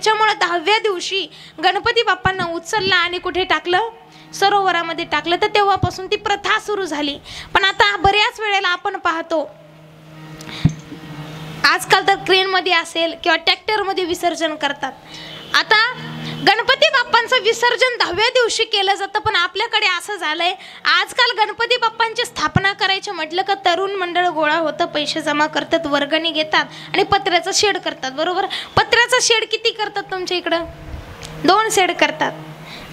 त्याच्यामुळे 10व्या दिवशी गणपती बाप्पांना उचलला आणि कुठे टाकलं? सरोवरामध्ये टाकलं. तर तेव्हापासून ती प्रथा सुरू झाली. पण आता बऱ्याच वेळेला आपण पाहतो, आजकाल तर क्रेनमध्ये असेल किंवा ट्रॅक्टरमध्ये विसर्जन करतात. आता गणपती बाप्पांचं विसर्जन 10व्या दिवशी केलं जातं. पण आपल्याकडे असं झालंय, आजकाल गणपती बाप्पांची स्थापना करायची म्हटलं का तरुण मंडळ गोळा होतं, पैसे जमा करतात, वर्गणी घेतात आणि पत्र्याचं शेड करतात. बरोबर? पत्र्याचं शेड किती करतात तुमच्या इकडं? 2 शेड करतात.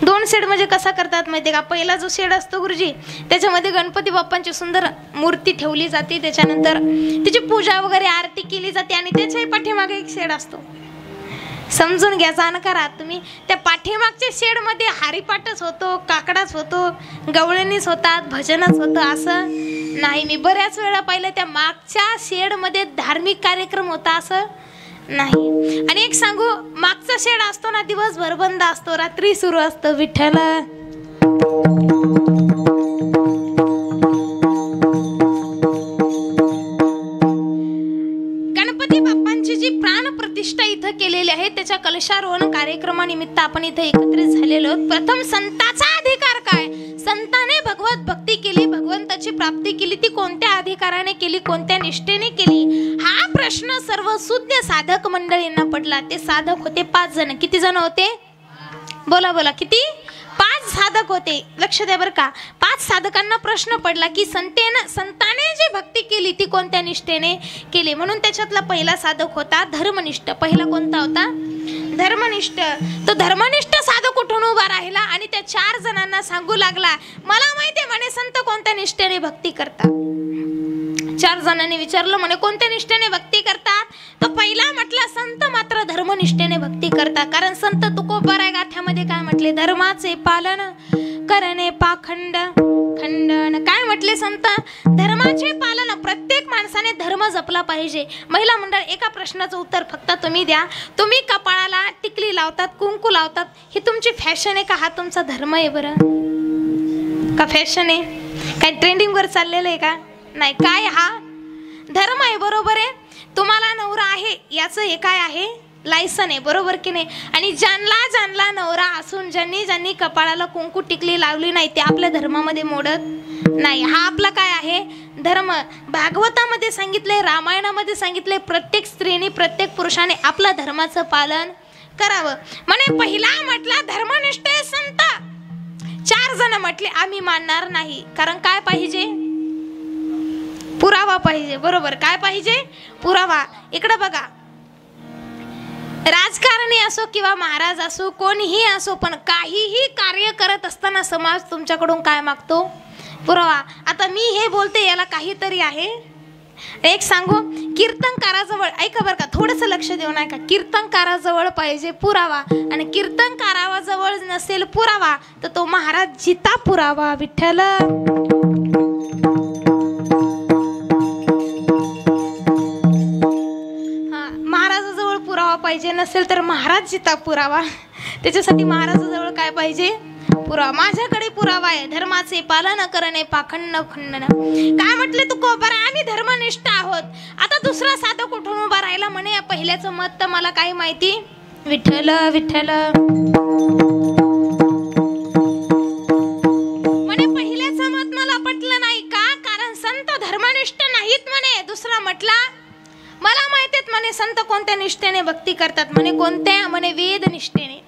2 शेड म्हणजे कसा करतात माहिती का? पहिला जो शेड असतो गुरुजी, त्याच्यामध्ये गणपती बाप्पांची सुंदर मूर्ती ठेवली जाते, त्याच्यानंतर तिची पूजा वगैरे आरती केली जाते आणि त्याच्याही पाठीमागे एक शेड असतो. समजून घ्या, जाणकार आहात तुम्ही. त्या पाठीमागच्या शेडमध्ये हरिपाठच होतो, काकडाच होतो, गवळणीच होतात, भजनच होतं असं नाही. मी बऱ्याच वेळा पाहिलं त्या मागच्या शेडमध्ये धार्मिक कार्यक्रम होता असं नाही. आणि एक सांगू, मागचा शेड असतो ना दिवसभर बंद असतो, रात्री सुरू असतो विठ्ठल. गणपती बाप्पांची जी प्राण प्रतिष्ठा इथं केलेली आहे, त्याच्या कलशारोहण कार्यक्रमानिमित्त आपण इथे एकत्रित झालेलो आहोत. प्रथम संताचा अधिकार काय? संताने भगवत भक्ती केली, भगवंताची प्राप्ती केली, ती कोणत्या अधिकाराने केली, कोणत्या निष्ठेने केली, हा प्रश्न सर्व शुद्ध साधक मंडळींना पडला. ते साधक होते 5 जण. किती जण होते? बोला बोला, किती? 5 साधक होते. लक्ष द्या बरं का. 5 साधकांना प्रश्न पडला की संताने जी भक्ती केली ती कोणत्या निष्ठेने केली. म्हणून त्याच्यातला पहिला साधक होता धर्मनिष्ठ. पहिला कोणता होता? धर्मनिष्ठ. तो धर्मनिष्ठ साधक उठून उभा राहिला आणि त्या 4 जणांना सांगू लागला, मला माहिती म्हणे संत कोणत्या निष्ठेने भक्ती करतात. 4 जणांनी विचारलं म्हणे कोणत्या निष्ठेने भक्ती करतात? तो पहिला म्हटला संत मात्र धर्मनिष्ठेने भक्ती करतात. कारण संत तुकोबाराय गाथ्यामध्ये काय म्हटले? धर्माचे पालन करणे पाखंड खंडन. काय म्हटले संत? धर्माचे पालन. प्रत्येक माणसाने धर्म जपला पाहिजे. महिला मंडळ, एका प्रश्नाचं उत्तर फक्त तुम्ही द्या. तुम्ही कपाळाला टिकली लावतात, कुंकू लावतात, ही तुमची फॅशन आहे का हा तुमचा धर्म आहे? बरं का फॅशन आहे? काय ट्रेंडिंग वर चाललेलं आहे का? नाही. काय हा धर्म आहे. बरोबर आहे. तुम्हाला नवरा आहे याचं हे काय आहे? लायसन आहे. बरोबर की नाही? आणि ज्यांना नवरा असून ज्यांनी कपाळाला कुंकू टिकली लावली नाही ते आपल्या धर्मामध्ये मोडत नाही. हा आपला काय आहे? धर्म. भागवतामध्ये सांगितले, रामायणामध्ये सांगितले, प्रत्येक स्त्रीने प्रत्येक पुरुषाने आपल्या धर्माचं पालन करावं. म्हणे पहिला म्हटला धर्मनिष्ठ संत. 4 जण म्हटले आम्ही मानणार नाही. कारण काय पाहिजे? पुरावा पाहिजे. बरोबर. काय पाहिजे? पुरावा. इकडे बघा, राजकारणी असो किंवा महाराज असो, कोणीही असो, पण काहीही कार्य करत असताना समाज तुमच्याकडून काय मागतो? पुरावा. आता मी हे बोलते याला काहीतरी आहे. एक सांगू, कीर्तनकाराजवळ, ऐका बरं का, थोडंसं लक्ष देऊन ऐका. कीर्तनकाराजवळ पाहिजे पुरावा आणि कीर्तनकाराजवळ नसेल पुरावा तर तो महाराज जिता पुरावा. विठ्ठल. महाराजाजवळ पुरावा पाहिजे, नसेल तर महाराज जिता पुरावा. त्याच्यासाठी महाराजाजवळ काय पाहिजे? पुरावा. माझ्याकडे पुरावा आहे. धर्माचे पालन करणे पाखंड खंडन. काय म्हटले तू कोबर? आम्ही धर्मनिष्ठ आहोत. आता दुसरा साधक उठून उभा राहिला म्हणे पहिल्याचं मत तर मला काही माहिती. विठ्ठल विठ्ठल म्हणे पहिल्याचं मत मला पटलं नाही. का? कारण संत धर्मनिष्ठ नाहीत म्हणे. दुसरा म्हटला मला माहितीत म्हणे संत कोणत्या निष्ठेने भक्ती करतात. म्हणे कोणत्या? म्हणे वेद निष्ठेने.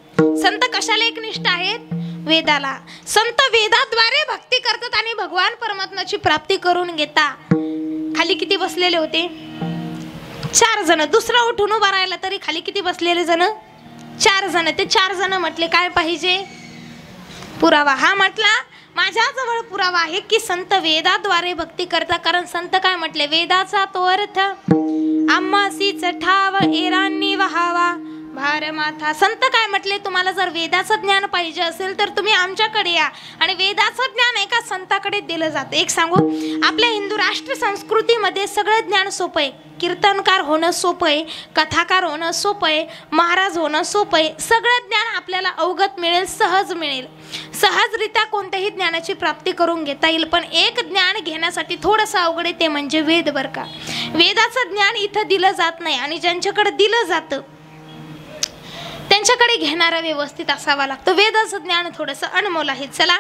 संत कशाला एकनिष्ठ आहेत? वेदाला. संत वेदाद्वारे भक्ती करतात आणि भगवान परमात्म्याची प्राप्ती करून घेता. खाली किती बसलेले होते? 4 जण. दुसरा उठून उभा राहिला तरी खाली किती बसलेले जण? 4 जण. ते 4 जण म्हटले काय पाहिजे? पुरावा. हा म्हटला माझ्याजवळ पुरावा आहे की संत वेदाद्वारे भक्ती करता. कारण संत काय म्हटले? वेदाचा तो अर्थ आम्हासीच ठाव एरांनी वहावा भार माथा. संत काय म्हटले? तुम्हाला जर वेदाचं ज्ञान पाहिजे असेल तर तुम्ही आमच्याकडे या. आणि वेदाचं ज्ञान एका संताकडे दिलं जातं. एक सांगू, आपल्या हिंदू राष्ट्र संस्कृतीमध्ये सगळं ज्ञान सोपं आहे. कीर्तनकार होणं सोपं आहे, कथाकार होणं सोपं आहे, महाराज होणं सोपं आहे. सगळं ज्ञान आपल्याला अवगत मिळेल, सहज मिळेल. सहजरित्या कोणत्याही ज्ञानाची प्राप्ती करून घेता येईल. पण एक ज्ञान घेण्यासाठी थोडंसं अवघड आहे, ते म्हणजे वेद. बरं का, वेदाचं ज्ञान इथं दिलं जात नाही. आणि ज्यांच्याकडे दिलं जातं त्यांच्याकडे घेणारा व्यवस्थित असावा लागतो. वेदाचं ज्ञान थोडंसं अनमोल आहे. चला,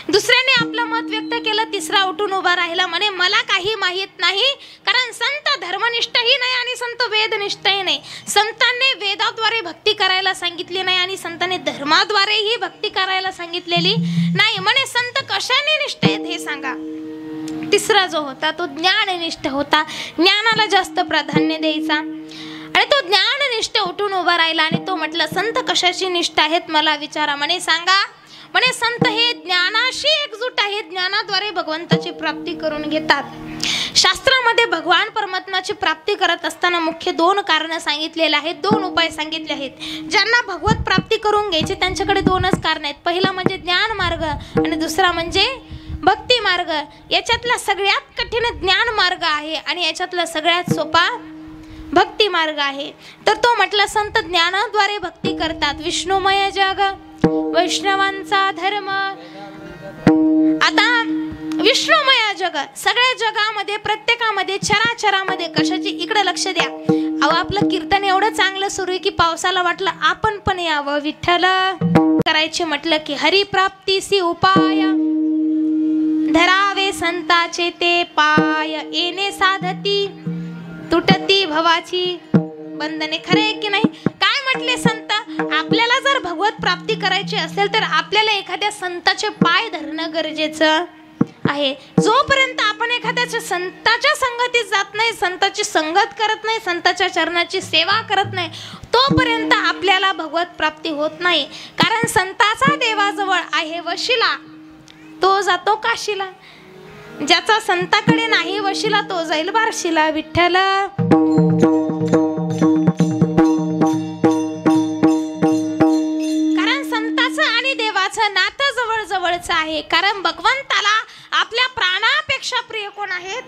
दुसऱ्याने आपलं मत व्यक्त केलं, तिसरा उठून उभा राहिला, म्हणे मला काही माहीत नाही, कारण संत धर्मनिष्ठही नाही आणि संत वेदनिष्ठही नाही. संतांनी वेदाद्वारे भक्ती करायला सांगितली नाही आणि संतांनी धर्माद्वारेही भक्ती करायला सांगितलेली नाही. म्हणे संत कशाने निष्ठ आहेत हे सांगा. तिसरा जो होता तो ज्ञाननिष्ठ होता, ज्ञानाला जास्त प्राधान्य द्यायचा आणि तो ज्ञाननिष्ठ उठून उभा राहिला आणि तो म्हटलं संत कशाची निष्ठ आहेत मला विचारा. म्हणे सांगा. म्हणे संत हे ज्ञानाशी एकजूट आहेत, ज्ञानाद्वारे भगवंताची प्राप्ती करून घेतात. शास्त्रामध्ये भगवान परमात्म्याची प्राप्ती करत असताना मुख्य 2 कारणं सांगितलेले आहेत, 2 उपाय सांगितले आहेत. ज्यांना भगवत प्राप्ती करून घ्यायची त्यांच्याकडे 2च कारण आहेत. पहिला म्हणजे ज्ञान मार्ग आणि दुसरा म्हणजे भक्ती मार्ग. याच्यातला सगळ्यात कठीण ज्ञान मार्ग आहे आणि याच्यातला सगळ्यात सोपा भक्ती मार्ग आहे. तर तो म्हटला संत ज्ञानाद्वारे भक्ती करतात. विष्णुमय जग वैष्णवांचा धर्म. आता विष्णुमय जग, सगळ्या जगामध्ये प्रत्येकामध्ये चराचरामध्ये कशाची, इकडे लक्ष द्या. अहो आपलं कीर्तन एवढं चांगलं सुरू आहे की पावसाला वाटलं आपण पण यावं. विठ्ठल करायचे म्हटलं की हरिप्राप्तीसी उपाय धरावे संताचे ते पाय. येणे साधती तुटती भवाची बंधने. खरे की नाही? काय म्हटले संत? आपल्याला जर भगवत प्राप्ती करायची असेल तर आपल्याला एखाद्या संताचे पाय धरणं गरजेचं आहे. जोपर्यंत आपण एखाद्याच्या संताच्या संगतीत जात नाही, संताची संगत करत नाही, संताच्या चरणाची सेवा करत नाही, तोपर्यंत आपल्याला भगवत प्राप्ती होत नाही. कारण संताचा देवाजवळ आहे वशिला, तो जातो काशीला. ज्याचा संताकडे नाही वशिला तो जाईल बार्शीला. विठ्ठल. कारण संताचं आणि देवाचं नातं जवळ जवळचं आहे. कारण भगवंताला आपल्या प्राणापेक्षा प्रिय कोण आहेत?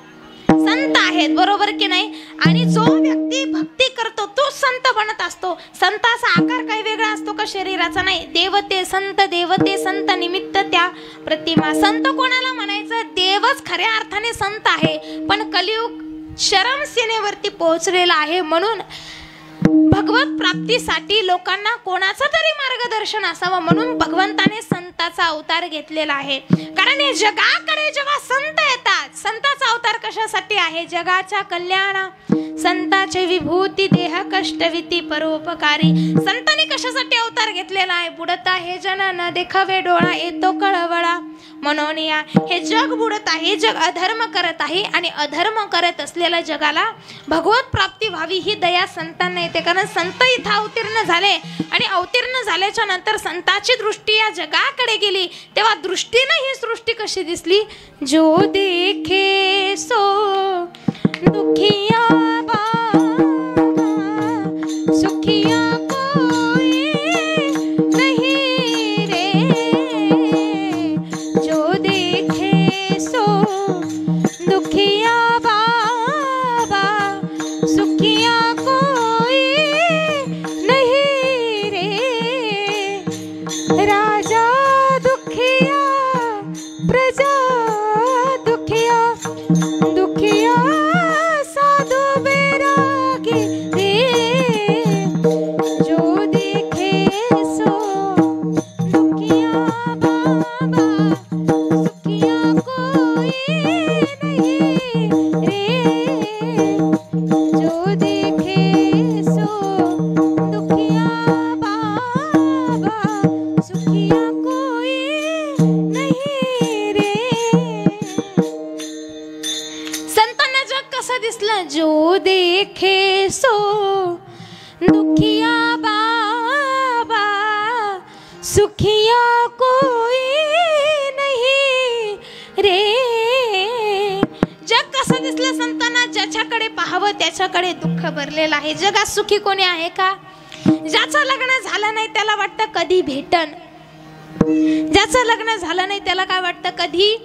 संत आहेत. बरोबर की नाही? आणि जो व्यक्ती भक्ती करतो तो संत बनत असतो. संताचा आकार काही वेगळा असतो का शरीराचा? नाही. देवते संत निमित्त त्या प्रतिमा. संत कोणाला म्हणायचं? देवच खऱ्या अर्थाने संत आहे, पण कलियुग चरम सीमेवरती पोहोचलेला आहे. म्हणून भगवत प्राप्तीसाठी लोकांना कोणाचं तरी मार्गदर्शन असावं म्हणून भगवंताने संताचा अवतार घेतलेला आहे. कारण हे जगाकडे जेव्हा संत येतात, संताचा अवतार कशासाठी आहे? जगाच्या कल्याणा. संताचे विभूती देह कष्टविती परोपकारी. संतांनी कशासाठी अवतार घेतलेला आहे? बुडता हे जन न देखावे डोळा येतो कळवळा. म्हणून या हे जग बुडत आहे, जग अधर्म करत आहे आणि अधर्म करत असलेल्या जगाला भगवत प्राप्ती व्हावी ही दया संतांना येते. कारण संत इथं अवतीर्ण झाले आणि अवतीर्ण झाल्याच्या नंतर संताची दृष्टी या जगाकडे गेली, तेव्हा दृष्टीने ही सृष्टी कशी दिसली? जो देखे सो दुखिया सुखिया जो देखे सो दुखिया बाबा सुखिया कोई नहीं रे. जग कसं दिसलं संतांना? ज्याच्याकडे पाहावं त्याच्याकडे दुःख भरलेलं आहे. जगात सुखी कोणी आहे का? ज्याचं लग्न झालं नाही त्याला वाटतं कधी भेटन, ज्याचं लग्न झालं नाही त्याला काय वाटतं? कधी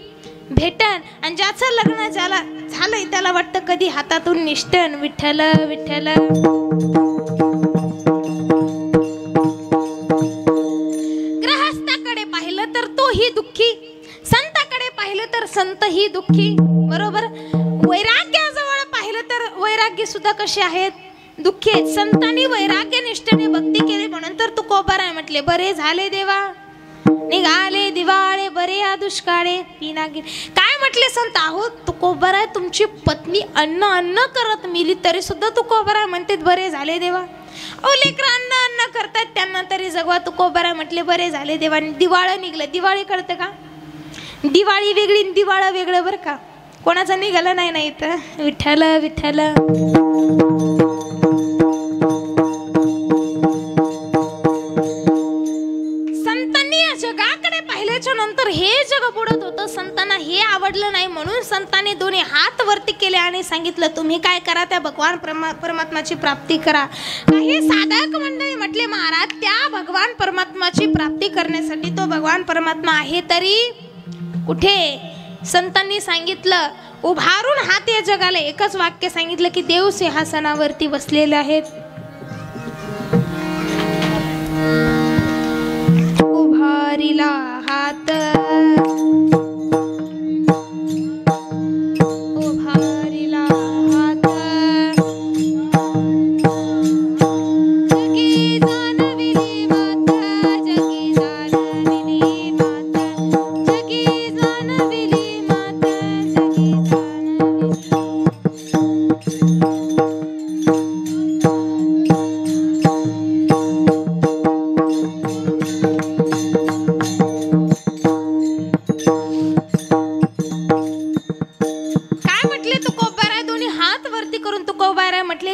भेटन. आणि ज्याचं लग्न झालंय त्याला वाटतं कधी हातातून निष्ठन. विठ्ठल विठ्ठल. ग्रहस्थाकडे पाहिलं तर तोही दुःखी, संताकडे पाहिलं तर संतही दुःखी. बरोबर. वैराग्याजवळ पाहिलं तर वैराग्य सुद्धा कसे आहेत? दुःखी आहेत. संतांनी वैराग्य निष्ठेने भक्ती केली म्हणून तर तुकोबाराय म्हटले, बरे झाले देवा निघाले दिवाळे बरे या दुष्काळे पिनागी. काय म्हटले संत? आहो तुकोबाराय तुमची पत्नी अन्न करत मिली तरी सुद्धा तुकोबाराय म्हणते बरे झाले देवा. अहो लेकरं अन्न करतात त्यांना तरी जगवा. तुकोबाराय म्हटले बरे झाले देवा. दिवाळं निघलं. दिवाळी कळतं का? दिवाळी वेगळी दिवाळं वेगळं बरं का. कोणाचं निघालं नाही नाही तर विठ्ठल विठ्ठल. संतांनी या जगाकडे पाहिल्याच्या नंतर हे जग बुडत होतं. संतांना हे आवडलं नाही म्हणून संतांनी दोन्ही हात वरती केले आणि सांगितलं तुम्ही काय करा, त्या भगवान परमात्माची प्राप्ती करा. काही साधक मंडळी म्हटले महाराज त्या भगवान परमात्माची प्राप्ती करण्यासाठी तो भगवान परमात्मा आहे तरी कुठे? संतांनी सांगितलं उभारून हात या जगाला एकच वाक्य सांगितलं की देव सिंहासनावरती बसलेले आहेत. उभारिला हात उभारिला हात जगी जाणविली माता जगी जाणविली माता जगी जाणविली माता जगी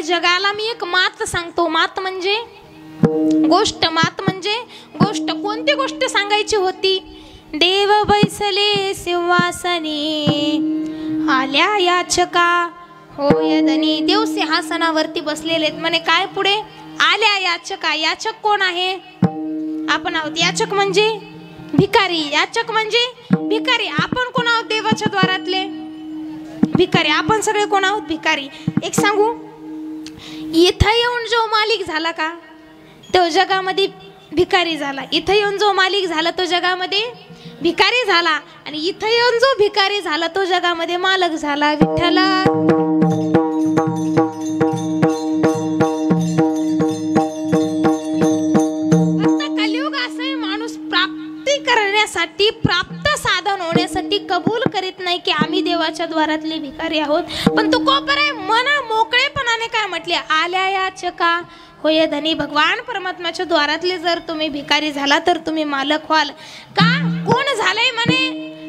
जगाला मी एक मात सांगतो. मात म्हणजे गोष्ट. मात म्हणजे गोष्ट. कोणती गोष्ट सांगायची होती? देव बैसले सिंहासनी आल्या याचका होय धनी. देव सिंहासनावरती बसलेले आहेत म्हणे. काय पुढे? आल्या याचका. याचक कोण आहे? आपण आहोत. याचक म्हणजे भिकारी. याचक म्हणजे भिकारी. आपण कोण आहोत? देवाच्या द्वारातले भिकारी. आपण सगळे कोण आहोत? भिकारी. एक सांगू, इथं येऊन जो मालिक झाला का तो जगामध्ये भिकारी झाला. इथं येऊन जो मालिक झाला तो जगामध्ये भिकारी झाला आणि इथं येऊन जो भिकारी झाला तो जगामध्ये मालक झाला. विठ्ठला फक्त कलियुग असं आहे, माणूस प्राप्ती करण्यासाठी प्राप्त साधन होण्यासाठी कबूल करीत नाही की आम्ही देवाच्या द्वारातले भिकारी आहोत. पण तू कोपरे मना मोकळेपणाने काय म्हटले? आल्या याचका होय धनी. भगवान परमात्म्याच्या द्वारातले जर तुम्ही भिकारी झाला तर तुम्ही मालक व्हाल का? कोण झालंय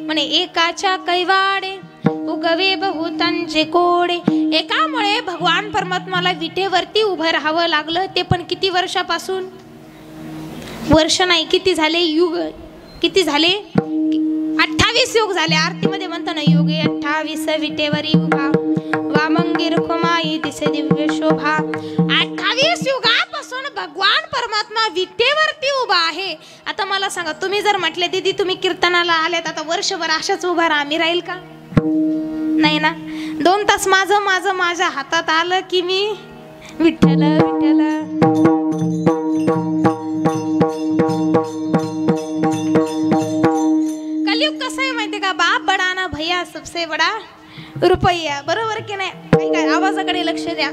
म्हणे एकाच्या कैवाडे उगवे बहुतांचे कोडे. एकामुळे भगवान परमात्माला विटेवरती उभं राहावं लागलं. ते पण किती वर्षापासून? वर्ष नाही, किती झाले? युग. किती झाले? 28 युग झाले. आरतीमध्ये म्हणतो ना युगे 28 विटेवरी उभा वामंगीर खुमाई दिसे दिव्य शोभा. 28 युगापासून भगवान परमात्मा विटेवरती उभा आहे. आता मला सांगा, तुम्ही जर म्हटले दीदी तुम्ही कीर्तनाला आल्यात आता वर्षभर अशाच उभा राहा, आम्ही राहील का? नाही ना. 2 तास माझ्या हातात आलं की मी विठ्ठल विठ्ठल. कलयुग कसं आहे माहिती का? बाप बडा ना भैया सबसे बडा रुपया. बरोबर की नाही? काय आवाजाकडे लक्ष द्या.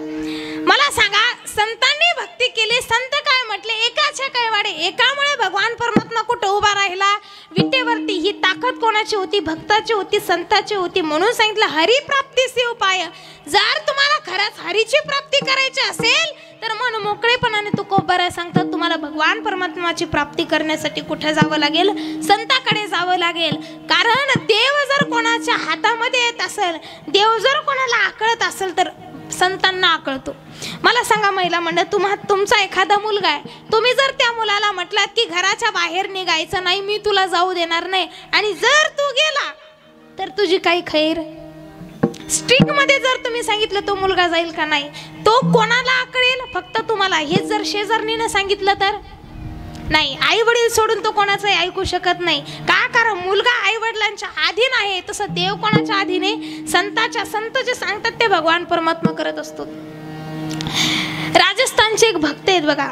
मला सांगा, संतांनी भक्ती केली. संत काय म्हटले? एकाच्या कैवाडे. एकामुळे भगवान परमात्मा कुठं उभा राहिला? विटेवरती. ही ताकद कोणाची होती? भक्ताची होती, संताची होती. म्हणून सांगितलं हरिप्राप्तीचे उपाय. जर तुम्हाला खरंच हरीची प्राप्ती करायची असेल तर मन मोकळेपणाने तुकोबाराय सांगतात तुम्हाला भगवान परमात्माची प्राप्ती करण्यासाठी कुठे जावं लागेल? संताकडे जावं लागेल. कारण देव जर कोणाच्या हातामध्ये येत असेल, देव जर कोणाला आकळत असेल तर संतांना आकळतो. मला सांगा महिला मंडळ, तुमचा एखादा मुलगा आहे, तुम्ही जर त्या मुलाला म्हटलात की घराच्या बाहेर निघायचं नाही, मी तुला जाऊ देणार नाही, आणि जर तू गेला तर तुझी काही खैर. स्ट्रिक मध्ये जर तुम्ही सांगितलं तो मुलगा जाईल का? नाही. तो कोणाला आकळेल? फक्त तुम्हाला. हेच जर शेजारणीने सांगितलं तर नाही. आई वडील सोडून तो कोणाचंही ऐकू शकत नाही. का? कारण मुलगा आई वडिलांच्या अधीन आहे. तसं देव कोणाच्या अधीन आहे? संत जे सांगतात ते भगवान परमात्मा करत असतो. राजस्थानचे एक भक्त आहेत बघा,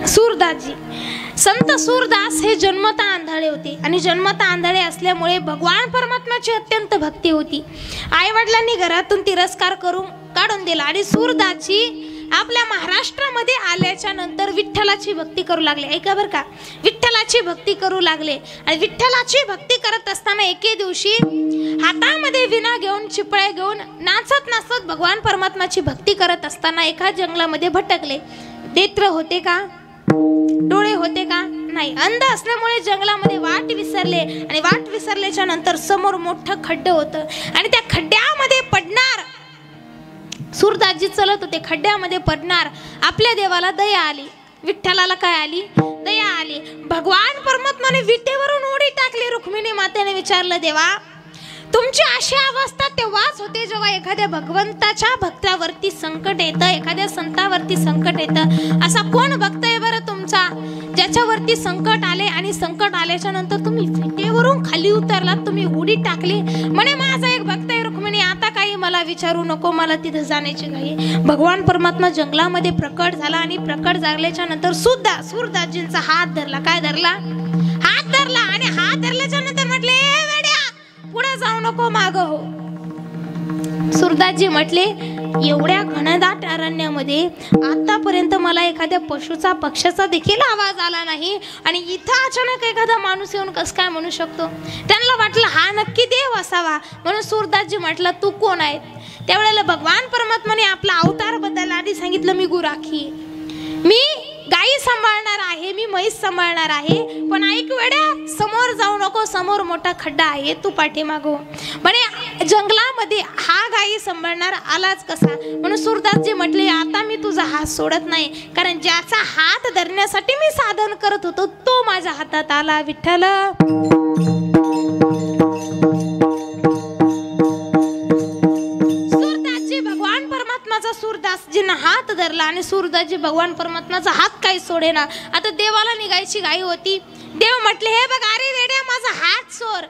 सूरदासजी. संत सूरदास हे जन्मता आंधळे होते आणि जन्मता आंधळे असल्यामुळे भगवान परमात्म्याची अत्यंत भक्ती होती. आई वडिलांनी घरातून तिरस्कार करून काढून दिला आणि सूरदासजी आपल्या महाराष्ट्रामध्ये आल्याच्या नंतर विठ्ठलाची भक्ती करू लागले. ऐका बरं का, विठ्ठलाची भक्ती करू लागले. आणि विठ्ठलाची भक्ती करत असताना एके दिवशी हातामध्ये विणा घेऊन चिपळ्या घेऊन नाचत नाचत भगवान परमात्माची भक्ती करत असताना एका जंगलामध्ये भटकले. नेत्र होते का, डोळे होते का, नाही. अंध असल्यामुळे जंगलामध्ये वाट विसरले. आणि वाट विसरल्याच्या नंतर समोर मोठं खड्डं होतं आणि त्या खड्ड्यामध्ये पडणार. सूरदासजी चलत होते, खड्ड्यामध्ये पडणार. आपल्या देवाला दया आली, विठ्ठलाला काय आली, दया आली. भगवान परमात्माने विटेवरून उडी टाकली. रुक्मिणी मातेने विचारलं, देवा तुमची अशी अवस्था तेव्हाच होते जेव्हा एखाद्या भगवंताच्या भक्तावरती संकट येतं, एखाद्या संतावरती संकट येतं. असा कोण भक्त आहे बरं तुमचा ज्याच्यावरती संकट आले आणि संकट आल्याच्या नंतर तुम्ही विटेवरून खाली उतरलात, तुम्ही उडी टाकली. म्हणे माझा एक भक्त आहे रुक्मिणी, आता काही मला विचारू नको, मला तिथं जाण्याची घाई. भगवान परमात्मा जंगलामध्ये प्रकट झाला आणि प्रकट झाल्याच्या नंतर सुद्धा सूरदासजींचा हात धरला. काय धरला, हात धरला. आणि हात धरल्याच्या नंतर म्हटले, पुढे जाऊ नको, माग हो. सूरदासजी म्हटले, एवढ्या घनदाट अरण्यामध्ये आतापर्यंत मला एखाद्या पशुचा पक्ष्याचा देखील आवाज आला नाही आणि इथं अचानक एखादा माणूस येऊन कसं काय म्हणू शकतो. त्यांना वाटलं हा नक्की देव असावा. म्हणून सूरदासजी म्हटलं, तू कोण आहे. त्यावेळेला भगवान परमात्माने आपला अवतार बदलला आणि सांगितलं, मी गुराखी, मी गायी सांभाळणार आहे, मी म्हैस सांभाळणार आहे. पण ऐक वेड्या, समोर जाऊ नको, समोर मोठा खड्डा आहे, तू पाठीमागो. म्हणे जंगलामध्ये हा गायी सांभाळणार आलाच कसा. म्हणून सूरदासजी म्हटले, आता मी तुझा हात सोडत नाही, कारण ज्याचा हात धरण्यासाठी मी साधन करत होतो तो माझ्या हातात आला. विठ्ठल सूरदासजींना हात धरला आणि सूरदासजी भगवान परमात्माचा हात काही सोडेना. आता देवाला निघायची घाई होती. देव म्हटले, हे बघ, अरे वेड्या, माझा हात सोड.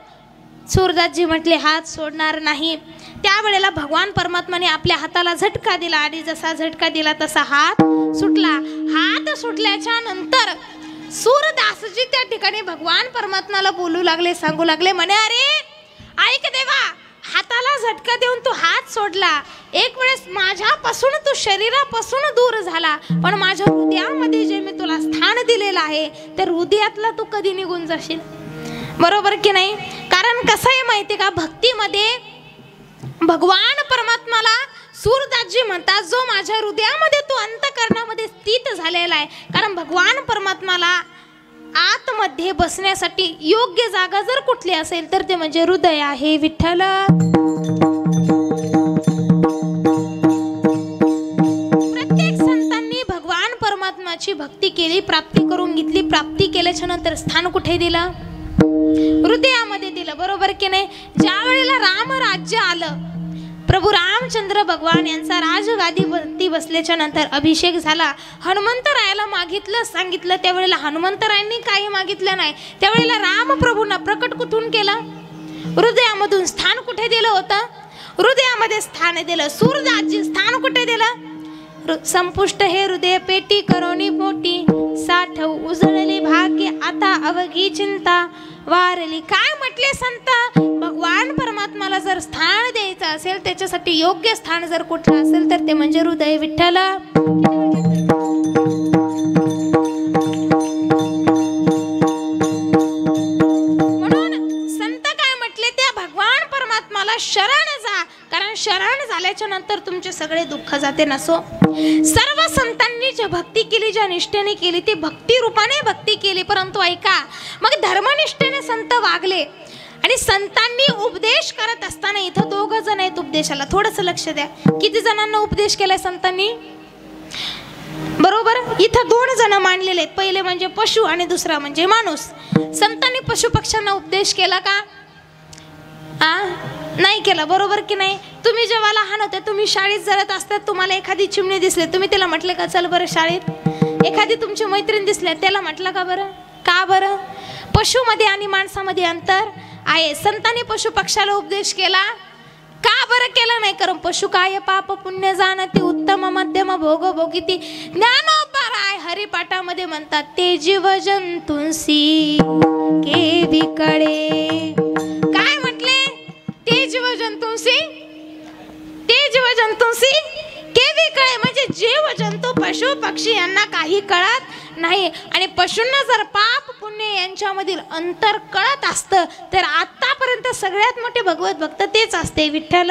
सूरदासजी म्हटले, हात सोडणार नाही. त्यावेळेला भगवान परमात्माने आपल्या हाताला झटका दिला आणि जसा झटका दिला तसा हात सुटला. हात सुटल्याच्या नंतर सूरदासजी त्या ठिकाणी भगवान परमात्माला बोलू लागले, सांगू लागले. म्हणे, अरे ऐक देवा, हाताला झटका देऊन तू हात सोडला. एक वेळेस माझ्यापासून तू शरीरापासून दूर झाला, पण माझ्या हृदयामध्ये जे मी तुला स्थान दिलेलं आहे त्या हृदयातला तू कधी निघून जाशील. बरोबर की नाही. कारण कसं आहे माहिती का, भक्तीमध्ये भगवान परमात्माला सूरदासजी म्हणतात, जो माझ्या हृदयामध्ये तू अंतःकरणामध्ये स्थित झालेला आहे. कारण भगवान परमात्माला आतमध्ये बसण्यासाठी योग्य जागा जर कुठली असेल तर ते म्हणजे हृदय आहे. विठ्ठल प्रत्येक संतांनी भगवान परमात्माची भक्ती केली, प्राप्ती करून घेतली. प्राप्ती केल्याच्या नंतर स्थान कुठे दिलं, हृदयामध्ये दिलं. बरोबर की नाही. ज्या वेळेला राम राज्य आलं, प्रभू रामचंद्र भगवान यांचा राजगादीवरती बसल्याच्या नंतर अभिषेक झाला. हनुमंतरायाला मागितलं, सांगितलं. त्यावेळेला हनुमंतरायांनी काही मागितलं नाही. त्यावेळेला राम प्रभूंना प्रकट कुठून केला, हृदयामधून. स्थान कुठे दिलं होतं, हृदयामध्ये स्थान दिलं. सूरदासजी स्थान कुठे दिलं, संपुष्ट हे हृदय पेटी करोनी पोटी, साठव उजळली भाग्य आता अवघी चिंता वारली. काय म्हटले संत, भगवान परमात्माला जर स्थान द्यायचं असेल, त्याच्यासाठी योग्य स्थान जर कुठलं असेल तर ते म्हणजे हृदय. विठ्ठल म्हणून संत काय म्हटले, त्या भगवान परमात्माला शरण जा, कारण शरण झाल्याच्या नंतर तुमचे सगळे दुःख जाते नसो. सर्व संतांनी जी भक्ती केली, ज्या निष्ठेने केली, ती भक्ती रूपाने भक्ती केली. परंतु ऐका, मग धर्मनिष्ठेने संत वागले आणि संतांनी उपदेश करत असताना इथं 2 जण आहेत उपदेशाला. थोडस लक्ष द्या, किती जणांना उपदेश केलाय संतांनी. बरोबर, इथं 2 जण मांडलेले आहेत. पहिले म्हणजे पशु आणि दुसरा म्हणजे माणूस. संतांनी पशु पक्ष्यांना उपदेश केला का, नाही केला. बरोबर की नाही. तुम्ही जेव्हा लहान होते, तुम्ही शाळेत जात असतात, तुम्हाला एखादी चिमणी दिसली, तुम्ही त्याला म्हटले का चल बरं शाळेत. एखादी तुमची मैत्रीण दिसली, त्याला म्हटलं का बरं, का बरं. पशुमध्ये आणि माणसामध्ये अंतर आहे. संतांनी पशु पक्षाला उपदेश केला का बरं केला नाही, कारण पशु काय पाप पुण्य जाणती, उत्तम मध्यम भोग भोगिती. ज्ञानोबराय हरिपाठामध्ये म्हणतात, ते जीव जंतुंसी केवी कळे. काय म्हटले, ते जीव जंतुंसी, ते जीव जंतुंसी केवी कळे, म्हणजे जीव जंतू पशु पक्षी यांना काही कळत नाही. आणि पशूंना जर पाप पुण्य यांच्यामधील अंतर कळत असतं तर आतापर्यंत सगळ्यात मोठे भगवत भक्त तेच असते. विठ्ठल